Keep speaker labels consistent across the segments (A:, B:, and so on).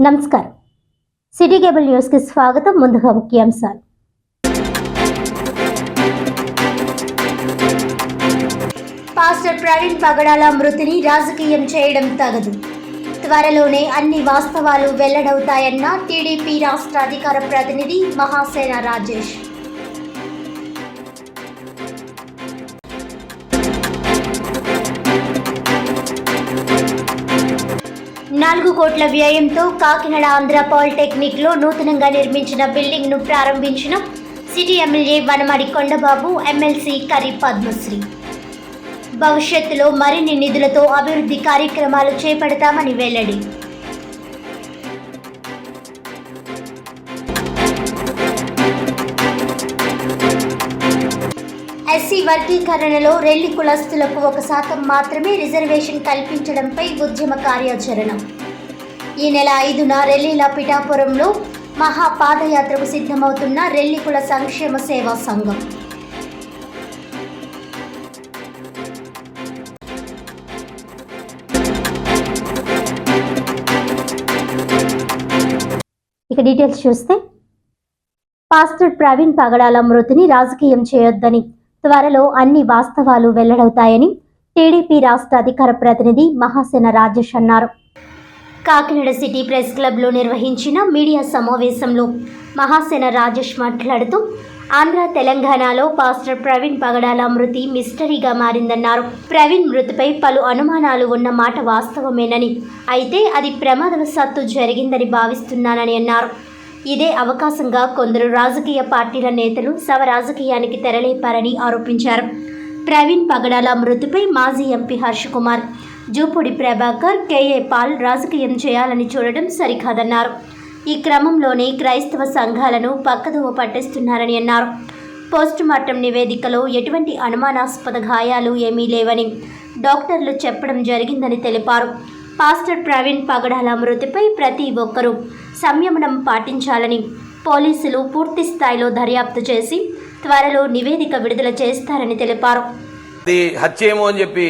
A: నమస్కారం. City cable news కి స్వాగతం. ముందుగా ముఖ్యాంశాలు. పాస్టర్ ప్రవీణ్ పగడాల మృతిని రాజకీయం చేయడం తగదు. త్వరలోనే అన్ని వాస్తవాలు వెల్లడవుతాయన్న టీడీపీ రాష్ట్ర అధికార ప్రతినిధి మహాసేన రాజేష్. నాలుగు కోట్ల వ్యయంతో కాకినాడ ఆంధ్ర పాలిటెక్నిక్ లో నూతనంగా నిర్మించిన బిల్డింగ్ ను ప్రారంభించిన city MLA Vanamadi Kondababu, MLC కరి పద్మశ్రీ. భవిష్యత్తులో మరిన్ని నిధులతో అభివృద్ధి కార్యక్రమాలు చేపడతామని వెల్లడి. ఎస్సీ వర్గీకరణలో రెల్లి కులస్తులకు 1% మాత్రమే రిజర్వేషన్ కల్పించడంపై ఉద్యమ కార్యాచరణ. ఈ నెల 5న రెల్లిల పిఠాపురంలో మహాపాదయాత్రకు సిద్ధమవుతున్న రెల్లి కుల సంక్షేమ సేవా సంఘం. ఇక డీటెయిల్స్ చూస్తే, పాస్టర్ ప్రవీణ్ పగడాల మృతిని రాజకీయం చేయొద్దని, త్వరలో అన్ని వాస్తవాలు వెల్లడవుతాయని టీడీపీ రాష్ట్ర అధికార ప్రతినిధి మహాసేన రాజేష్ అన్నారు. కాకినాడ సిటీ ప్రెస్ క్లబ్లో నిర్వహించిన మీడియా సమావేశంలో మహాసేన రాజేష్ మాట్లాడుతూ, ఆంధ్ర తెలంగాణలో పాస్టర్ ప్రవీణ్ పగడాల మృతి మిస్టరీగా మారిందన్నారు. ప్రవీణ్ మృతిపై పలు అనుమానాలు ఉన్న మాట వాస్తవమేనని, అయితే అది ప్రమాదవశాత్తు జరిగిందని భావిస్తున్నానని అన్నారు. ఇదే అవకాశంగా కొందరు రాజకీయ పార్టీల నేతలు శవ రాజకీయానికి తెరలేపారని ఆరోపించారు. ప్రవీణ్ పగడాల మృతిపై మాజీ ఎంపీ హర్ష కుమార్, జూపూడి ప్రభాకర్, కేఏ పాల్ రాజకీయం చేయాలని చూడడం సరికాదన్నారు. ఈ క్రమంలోనే క్రైస్తవ సంఘాలను పక్కదోవ పట్టిస్తున్నారని అన్నారు. పోస్టుమార్టం నివేదికలో ఎటువంటి అనుమానాస్పద గాయాలు ఏమీ లేవని డాక్టర్లు చెప్పడం జరిగిందని తెలిపారు. పాస్టర్ ప్రవీణ్ పగడాల మృతిపై ప్రతి ఒక్కరూ సంయమనం పాటించాలని, పోలీసులు పూర్తి స్థాయిలో దర్యాప్తు చేసి త్వరలో నివేదిక విడుదల చేస్తారని తెలిపారు.
B: ఇది హత్య ఏమో అని చెప్పి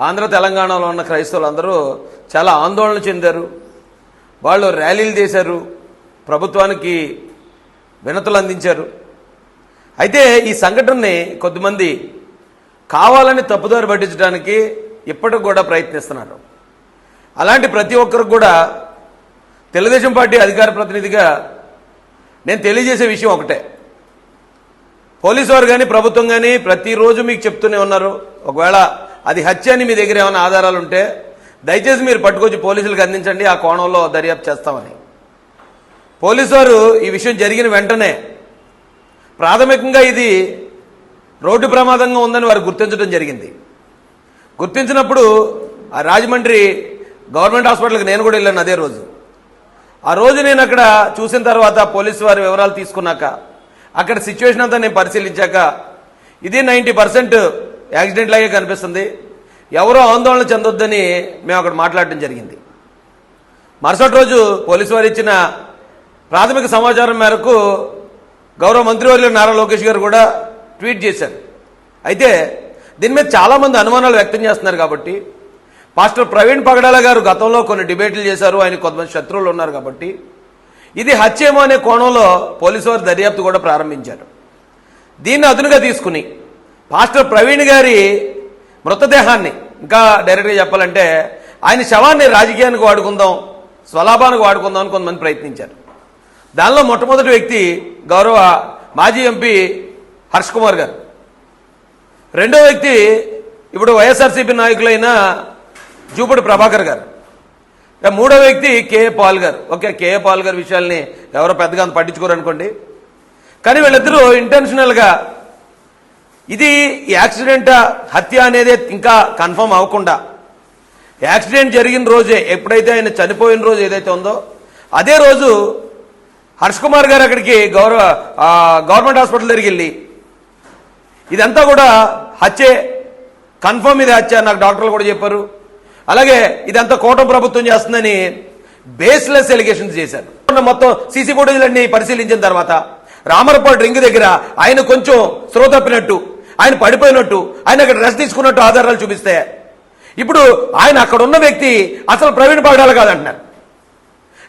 B: ఆంధ్ర తెలంగాణలో ఉన్న క్రైస్తవులందరూ చాలా ఆందోళన చెందారు. వాళ్ళు ర్యాలీలు చేశారు, ప్రభుత్వానికి వినతులు అందించారు. అయితే ఈ సంఘటనని కొద్దిమంది కావాలని తప్పుదారి పట్టించడానికి ఇప్పటికి కూడా ప్రయత్నిస్తున్నారు. అలాంటి ప్రతి ఒక్కరికి కూడా తెలుగుదేశం పార్టీ అధికార ప్రతినిధిగా నేను తెలియజేసే విషయం ఒకటే. పోలీసు వారు కానీ ప్రభుత్వం కానీ ప్రతిరోజు మీకు చెప్తూనే ఉన్నారు, ఒకవేళ అది హత్య అని మీ దగ్గర ఏమైనా ఆధారాలు ఉంటే దయచేసి మీరు పట్టుకొచ్చి పోలీసులకు అందించండి, ఆ కోణంలో దర్యాప్తు చేస్తామని. పోలీసు వారు ఈ విషయం జరిగిన వెంటనే ప్రాథమికంగా ఇది రోడ్డు ప్రమాదంగా ఉందని వారు గుర్తించడం జరిగింది. గుర్తించినప్పుడు ఆ రాజమండ్రి గవర్నమెంట్ హాస్పిటల్కి నేను కూడా వెళ్ళాను. అదే రోజు ఆ రోజు నేను అక్కడ చూసిన తర్వాత పోలీసు వారి వివరాలు తీసుకున్నాక అక్కడ సిచ్యువేషన్ అంతా నేను పరిశీలించాక ఇది 90% యాక్సిడెంట్ లాగే కనిపిస్తుంది, ఎవరో ఆందోళన చెందొద్దని మేము అక్కడ మాట్లాడడం జరిగింది. మరుసటి రోజు పోలీసు వారు ఇచ్చిన ప్రాథమిక సమాచారం మేరకు గౌరవ మంత్రివర్యులు నారా లోకేష్ గారు కూడా ట్వీట్ చేశారు. అయితే దీని మీద చాలామంది అనుమానాలు వ్యక్తం చేస్తున్నారు. కాబట్టి పాస్టర్ ప్రవీణ్ పగడాల గారు గతంలో కొన్ని డిబేట్లు చేశారు, ఆయన కొంతమంది శత్రువులు ఉన్నారు. కాబట్టి ఇది హత్యేమో అనే కోణంలో పోలీసు వారు దర్యాప్తు కూడా ప్రారంభించారు. దీన్ని అదునుగా తీసుకుని పాస్టర్ ప్రవీణ్ గారి మృతదేహాన్ని, ఇంకా డైరెక్ట్గా చెప్పాలంటే ఆయన శవాన్ని రాజకీయానికి వాడుకుందాం, స్వలాభానికి వాడుకుందాం అని కొంతమంది ప్రయత్నించారు. దానిలో మొట్టమొదటి వ్యక్తి గౌరవ మాజీ ఎంపీ హర్ష కుమార్ గారు. రెండో వ్యక్తి ఇప్పుడు వైఎస్ఆర్సీపీ నాయకులైన జూపూడి ప్రభాకర్ గారు. మూడో వ్యక్తి కేఏ పాల్ గారు. ఓకే, కేఏ పాల్ గారి విషయాల్ని ఎవరో పెద్దగా అంత పట్టించుకోరు అనుకోండి, కానీ వీళ్ళిద్దరూ ఇంటెన్షనల్గా ఇది యాక్సిడెంటా హత్య అనేది ఇంకా కన్ఫర్మ్ అవ్వకుండా యాక్సిడెంట్ జరిగిన రోజే, ఎప్పుడైతే ఆయన చనిపోయిన రోజు ఏదైతే ఉందో అదే రోజు హర్ష కుమార్ గారు అక్కడికి గవర్నమెంట్ హాస్పిటల్ దగ్గరికి వెళ్ళి ఇదంతా కూడా హత్యే, కన్ఫర్మ్ ఇది హత్య నాకు డాక్టర్లు కూడా చెప్పారు, అలాగే ఇదంతా కూటమి ప్రభుత్వం చేస్తుందని బేస్లెస్ ఎలిగేషన్స్ చేశారు. మొత్తం సీసీ ఫుటేజ్లన్నీ పరిశీలించిన తర్వాత రామరపాడు రింగ్ దగ్గర ఆయన కొంచెం స్పృహ తప్పినట్టు, ఆయన పడిపోయినట్టు, ఆయన అక్కడ రెస్ట్ తీసుకున్నట్టు ఆధారాలు చూపిస్తే ఇప్పుడు ఆయన అక్కడ ఉన్న వ్యక్తి అసలు ప్రవీణ్ పగడాల కాదంటున్నారు.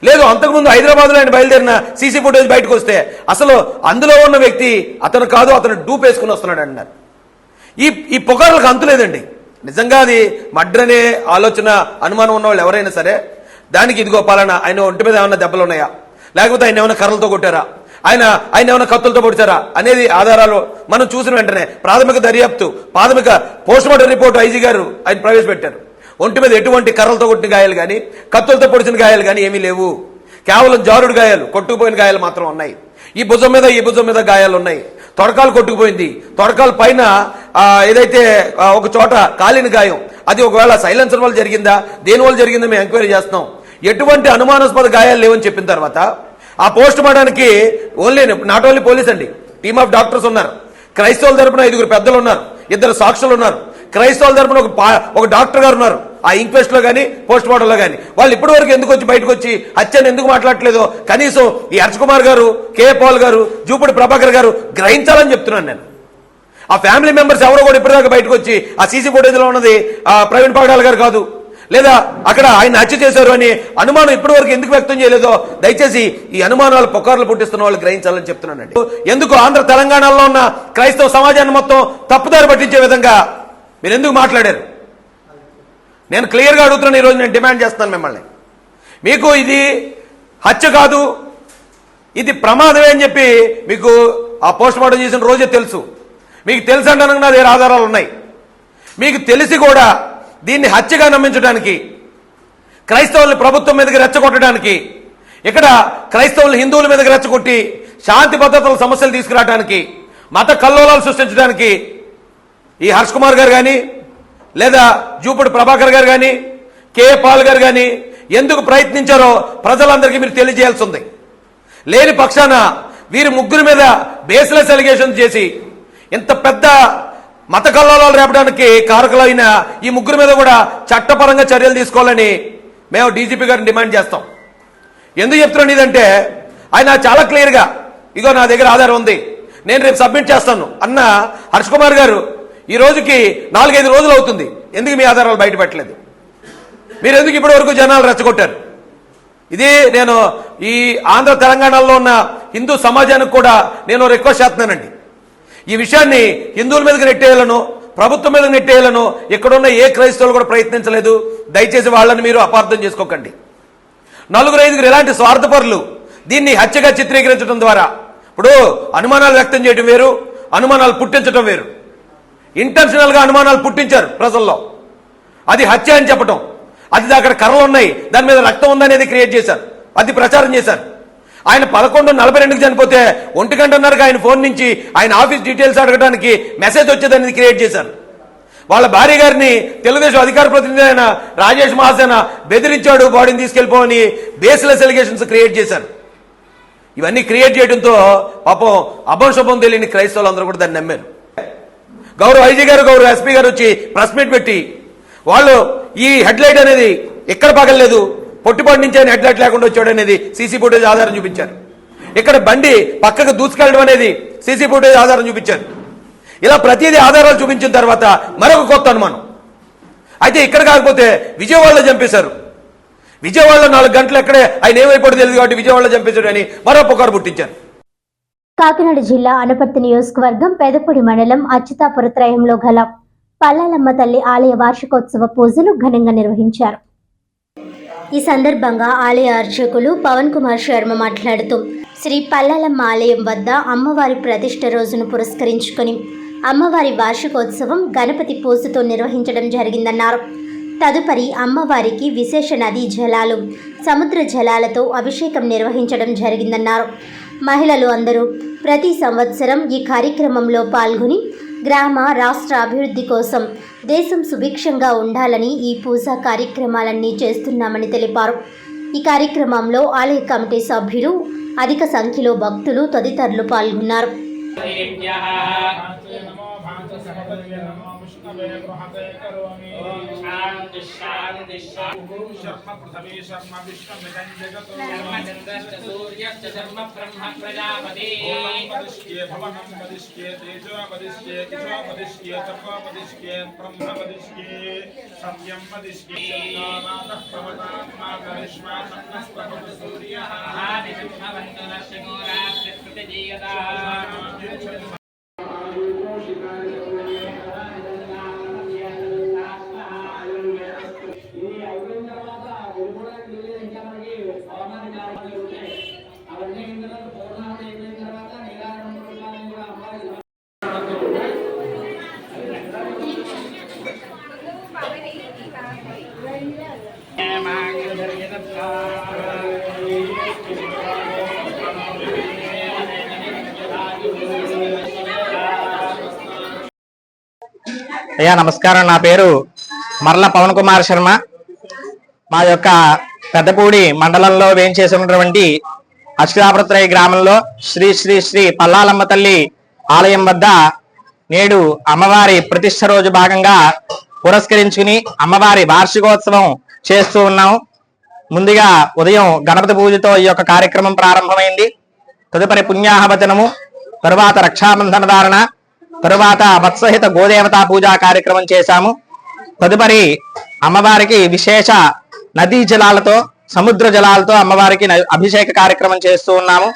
B: లేదు అంతకుముందు హైదరాబాద్లో ఆయన బయలుదేరిన సీసీ ఫుటేజ్ బయటకు వస్తే అసలు అందులో ఉన్న వ్యక్తి అతను కాదు, అతను డూప్ వేసుకుని వస్తున్నాడు అన్నారు. ఈ పుకార్లకు అంతులేదండి. నిజంగా అది మర్డర్ అనే ఆలోచన అనుమానం ఉన్న వాళ్ళు ఎవరైనా సరే దానికి ఇదిగో పాలన ఆయన ఒంటి మీద ఏమైనా దెబ్బలు ఉన్నాయా, లేకపోతే ఆయన ఏమైనా కర్రలతో కొట్టారా, ఆయన ఏమైనా కత్తులతో పొడిచారా అనేది ఆధారాలు మనం చూసిన వెంటనే ప్రాథమిక దర్యాప్తు ప్రాథమిక పోస్ట్మార్టం రిపోర్టు ఐజీ గారు ఆయన ప్రవేశపెట్టారు. ఒంటి మీద ఎటువంటి కర్రలతో కొట్టిన గాయాలు కానీ కత్తులతో పొడిచిన గాయాలు కానీ ఏమీ లేవు. కేవలం జారుడు గాయాలు, కొట్టుకుపోయిన గాయాలు మాత్రం ఉన్నాయి. ఈ భుజం మీద గాయాలు ఉన్నాయి. తొడకాలు కొట్టుకుపోయింది. తొడకాల పైన ఏదైతే ఒక చోట కాలిన గాయం, అది ఒకవేళ సైలెన్సర్ వల్ల జరిగిందా, దేని వల్ల జరిగిందో మేము ఎంక్వైరీ చేస్తున్నాం. ఎటువంటి అనుమానాస్పద గాయాలు లేవని చెప్పిన తర్వాత ఆ పోస్ట్ మార్టానికి నాట్ ఓన్లీ పోలీస్ అండి, టీమ్ ఆఫ్ డాక్టర్స్ ఉన్నారు. క్రైస్తవుల తరపున 5 పెద్దలు ఉన్నారు, 2 సాక్షులు ఉన్నారు. క్రైస్తవుల తరపున ఒక డాక్టర్ గారు ఉన్నారు. ఆ ఇంక్వెస్ట్ లో కానీ పోస్ట్ మార్టం లో కానీ వాళ్ళు ఇప్పటి వరకు ఎందుకు వచ్చి బయటకు వచ్చి హత్యను ఎందుకు మాట్లాడలేదో కనీసం ఈ హర్ష్ కుమార్ గారు, కే పాల్ గారు, జూపూడి ప్రభాకర్ గారు గ్రహించాలని చెప్తున్నాను నేను. ఆ ఫ్యామిలీ మెంబర్స్ ఎవరో కూడా ఇప్పటిదాకా బయటకు వచ్చి ఆ సీసీ ఫుటేజ్ లో ఉన్నది ప్రవీణ్ పగడాల గారు కాదు, లేదా అక్కడ ఆయన హత్య చేశారు అని అనుమానం ఇప్పటి వరకు ఎందుకు వ్యక్తం చేయలేదో దయచేసి ఈ అనుమానాలు పుకార్లు పుట్టిస్తున్న వాళ్ళు గ్రహించాలని చెప్తున్నానండి. ఎందుకు ఆంధ్ర తెలంగాణలో ఉన్న క్రైస్తవ సమాజాన్ని మొత్తం తప్పుదారి పట్టించే విధంగా మీరు ఎందుకు మాట్లాడారు? నేను క్లియర్గా అడుగుతున్నాను. ఈరోజు నేను డిమాండ్ చేస్తాను మిమ్మల్ని. మీకు ఇది హత్య కాదు, ఇది ప్రమాదమే అని చెప్పి మీకు ఆ పోస్ట్ మార్టం చేసిన రోజే తెలుసు. మీకు తెలుసు అంటే నా దగ్గర ఆధారాలు ఉన్నాయి. మీకు తెలిసి కూడా దీన్ని హత్యగా నమ్మించడానికి, క్రైస్తవుల్ని ప్రభుత్వం మీదకి రెచ్చగొట్టడానికి, ఇక్కడ క్రైస్తవులు హిందువుల మీదకి రెచ్చగొట్టి శాంతి భద్రతల సమస్యలు తీసుకురావడానికి, మత కల్లోలాలు సృష్టించడానికి ఈ హర్ష్ కుమార్ గారు కానీ, లేదా జూపూడి ప్రభాకర్ గారు కానీ, కే పాల్ గారు కానీ ఎందుకు ప్రయత్నించారో ప్రజలందరికీ మీరు తెలియజేయాల్సి ఉంది. లేని పక్షాన వీరి ముగ్గురు మీద బేస్లెస్ అలిగేషన్ చేసి ఇంత పెద్ద మత కల్లోలాలు రేపడానికి కారకులైన ఈ ముగ్గురు మీద కూడా చట్టపరంగా చర్యలు తీసుకోవాలని మేము డీజీపీ గారిని డిమాండ్ చేస్తాం. ఎందుకు చెప్తున్నాను ఇదంటే, ఆయన చాలా క్లియర్గా ఇగో నా దగ్గర ఆధారం ఉంది, నేను రేపు సబ్మిట్ చేస్తాను అన్న హర్ష్ కుమార్ గారు ఈ రోజుకి 4-5 రోజులు అవుతుంది. ఎందుకు మీ ఆధారాలు బయట పెట్టలేదు? మీరు ఎందుకు ఇప్పటి వరకు జనాలు రెచ్చగొట్టారు? ఇది నేను ఈ ఆంధ్ర తెలంగాణలో ఉన్న హిందూ సమాజానికి కూడా నేను రిక్వెస్ట్ చేస్తున్నానండి. ఈ విషయాన్ని హిందువుల మీదకి నెట్టేయాలను, ప్రభుత్వం మీద నెట్టేయాలను ఇక్కడున్న ఏ క్రైస్తవులు కూడా ప్రయత్నించలేదు. దయచేసి వాళ్ళని మీరు అపార్థం చేసుకోకండి. 4-5 ఇలాంటి స్వార్థపరులు దీన్ని హత్యగా చిత్రీకరించడం ద్వారా ఇప్పుడు అనుమానాలు వ్యక్తం చేయడం వేరు, అనుమానాలు పుట్టించడం వేరు. ఇంటెన్షనల్ గా అనుమానాలు పుట్టించారు ప్రజల్లో, అది హత్య అని చెప్పడం, అది అక్కడ కర్రలు ఉన్నాయి దాని మీద రక్తం ఉందనేది క్రియేట్ చేశారు, అది ప్రచారం చేశారు. ఆయన 11:42కి చనిపోతే 1 గంటన్నరకు ఆయన ఫోన్ నుంచి ఆయన ఆఫీస్ డీటెయిల్స్ అడగడానికి మెసేజ్ వచ్చేదనేది క్రియేట్ చేశారు. వాళ్ళ భార్య గారిని తెలుగుదేశం అధికార ప్రతినిధి అయిన రాజేష్ మహాసేన బెదిరించాడు, బాడీని తీసుకెళ్లిపోవని బేస్లెస్ ఎలిగేషన్స్ క్రియేట్ చేశారు. ఇవన్నీ క్రియేట్ చేయడంతో పాపం అభంశుభం తెలియని క్రైస్తవులు అందరూ కూడా దాన్ని నమ్మారు. గౌరవ ఐజీ గారు, గౌరవ ఎస్పీ గారు వచ్చి ప్రెస్ మీట్ పెట్టి వాళ్ళు ఈ హెడ్ లైట్ అనేది ఎక్కడ పగలలేదు, పొట్టిపాటి నుంచి ఆయన హెడ్ లైట్ లేకుండా వచ్చాడు అనేది సీసీ ఫుటేజ్ ఆధారం చూపించారు. ఇక్కడ బండి పక్కకు దూసుకెళ్ళడం అనేది సీసీ ఫుటేజ్ ఆధారం చూపించారు. ఇలా ప్రతిదీ ఆధారాలు చూపించిన తర్వాత మరొక కొత్త అనుమానం. అయితే ఇక్కడ కాకపోతే విజయవాడలో చంపేశారు. విజయవాడలో 4 గంటలు ఎక్కడే ఆయన ఏమైపోతే తెలియదు కాబట్టి విజయవాడలో చంపేశాడు అని మరో పుకారు పుట్టించారు.
A: కాకినాడ జిల్లా అనపర్తి నియోజకవర్గం పెదపూడి మండలం అచ్యుతాపురత్రయంలో గల పల్లాలమ్మ తల్లి ఆలయ వార్షికోత్సవ పూజలు ఘనంగా నిర్వహించారు. ఈ సందర్భంగా ఆలయ అర్చకులు పవన్ కుమార్ శర్మ మాట్లాడుతూ శ్రీ పల్లాలమ్మ ఆలయం వద్ద అమ్మవారి ప్రతిష్ఠ రోజును పురస్కరించుకొని అమ్మవారి వార్షికోత్సవం గణపతి పూజతో నిర్వహించడం జరిగిందన్నారు. తదుపరి అమ్మవారికి విశేష నదీ జలాలు, సముద్ర జలాలతో అభిషేకం నిర్వహించడం జరిగిందన్నారు. మహిళలు అందరూ ప్రతి సంవత్సరం ఈ కార్యక్రమంలో పాల్గొని గ్రామ రాష్ట్ర అభివృద్ధి కోసం దేశం సుభిక్షంగా ఉండాలని ఈ పూజా కార్యక్రమాలన్నీ చేస్తున్నామని తెలిపారు. ఈ కార్యక్రమంలో ఆలయ కమిటీ సభ్యులు, అధిక సంఖ్యలో భక్తులు తదితరులు పాల్గొన్నారు.
C: సత్యం అయ్యా నమస్కారం. నా పేరు మర్ల పవన్ కుమార్ శర్మ. మా యొక్క పెద్దపూడి మండలంలో వేంచేసినటువంటి అక్షరాపురత్రయ గ్రామంలో శ్రీ శ్రీ శ్రీ పల్లాలమ్మ తల్లి ఆలయం వద్ద నేడు అమ్మవారి ప్రతిష్ఠ రోజు భాగంగా పురస్కరించుకుని అమ్మవారి వార్షికోత్సవం చేస్తూ ఉన్నాం. ముందుగా ఉదయం గణపతి పూజతో ఈ యొక్క కార్యక్రమం ప్రారంభమైంది. తదుపరి పుణ్యాహవచనము, తరువాత రక్షాబంధన ధారణ, తరువాత వత్సహిత గోదేవతా పూజా కార్యక్రమం చేశాము. తదుపరి అమ్మవారికి విశేష నదీ జలాలతో, సముద్ర జలాలతో అమ్మవారికి అభిషేక కార్యక్రమం చేస్తూ ఉన్నాము.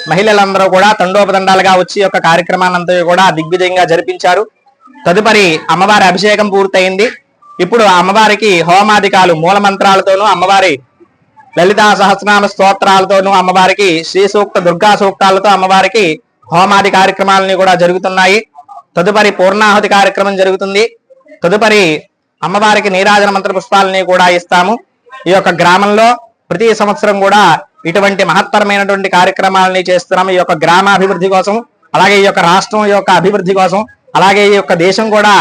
C: మహిళలందరూ కూడా తండోపతండాలుగా వచ్చి యొక్క కార్యక్రమాన్నంతా కూడా దిగ్విజయంగా జరిపించారు. తదుపరి అమ్మవారి అభిషేకం పూర్తయింది. ఇప్పుడు అమ్మవారికి హోమాధికాలు మూల మంత్రాలతోనూ, అమ్మవారి లలితా సహస్రనామ స్తోత్రాలతోనూ, అమ్మవారికి శ్రీ సూక్త దుర్గా సూక్తాలతో అమ్మవారికి హోమాది కార్యక్రమాలని కూడా జరుగుతున్నాయి. తదుపరి పూర్ణాహుతి కార్యక్రమం జరుగుతుంది. తదుపరి అమ్మవారికి నీరాజన మంత్ర పుష్పాలని కూడా ఇస్తాము. ఈ యొక్క గ్రామంలో ప్రతి సంవత్సరం కూడా ఇటువంటి మహత్తరమైనటువంటి కార్యక్రమాలని చేస్తున్నాము. ఈ యొక్క గ్రామాభివృద్ధి కోసం, అలాగే ఈ యొక్క రాష్ట్రం యొక్క అభివృద్ధి కోసం, అలాగే ఈ యొక్క దేశం కూడా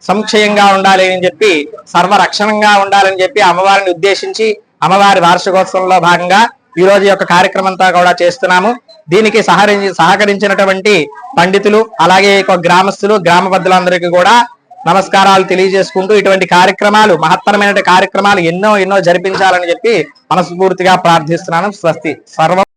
C: సంక్షయంగా ఉండాలి అని చెప్పి, సర్వరక్షణంగా ఉండాలని చెప్పి అమ్మవారిని ఉద్దేశించి అమ్మవారి వార్షికోత్సవంలో భాగంగా ఈ రోజు యొక్క కార్యక్రమం అంతా కూడా చేస్తున్నాము. దీనికి సహకరించినటువంటి పండితులు, అలాగే గ్రామస్తులు, గ్రామ పెద్దలందరికీ కూడా నమస్కారాలు తెలియజేసుకుంటూ ఇటువంటి కార్యక్రమాలు, మహత్తరమైన కార్యక్రమాలు ఎన్నో జరిపించాలని చెప్పి మనస్ఫూర్తిగా ప్రార్థిస్తున్నాను. స్వస్తి. సర్వం